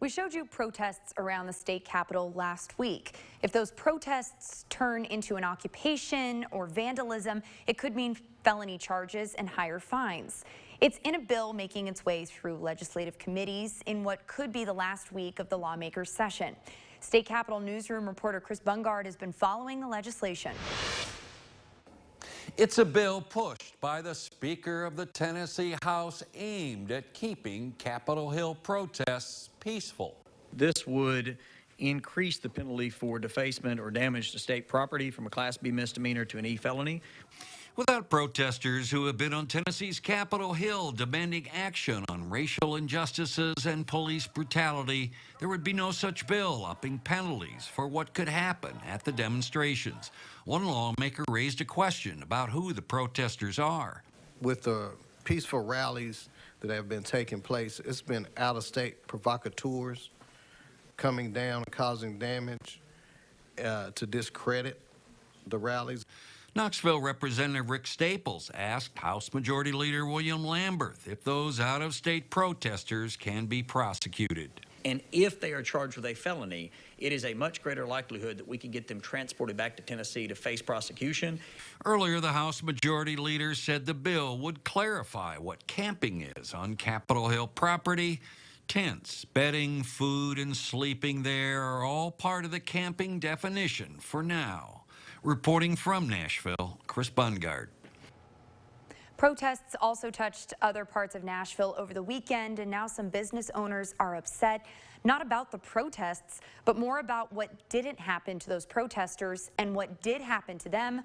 We showed you protests around the state capitol last week. If those protests turn into an occupation or vandalism, it could mean felony charges and higher fines. It's in a bill making its way through legislative committees in what could be the last week of the lawmakers' session. State Capitol newsroom reporter Chris Bungard has been following the legislation. It's a bill pushed by the Speaker of the Tennessee House aimed at keeping Capitol Hill protests peaceful. This would increase the penalty for defacement or damage to state property from a Class B misdemeanor to an E felony. Without protesters who have been on Tennessee's Capitol Hill demanding action on racial injustices and police brutality, there would be no such bill upping penalties for what could happen at the demonstrations. One lawmaker raised a question about who the protesters are. With the peaceful rallies that have been taking place, it's been out-of-state provocateurs coming down and causing damage to discredit the rallies. Knoxville Representative Rick Staples asked House Majority Leader William Lamberth if those out-of-state protesters can be prosecuted. And if they are charged with a felony, it is a much greater likelihood that we can get them transported back to Tennessee to face prosecution. Earlier, the House Majority Leader said the bill would clarify what camping is on Capitol Hill property. Tents, bedding, food, and sleeping there are all part of the camping definition for now. Reporting from Nashville, Chris Bungard. Protests also touched other parts of Nashville over the weekend, and now some business owners are upset, not about the protests, but more about what didn't happen to those protesters and what did happen to them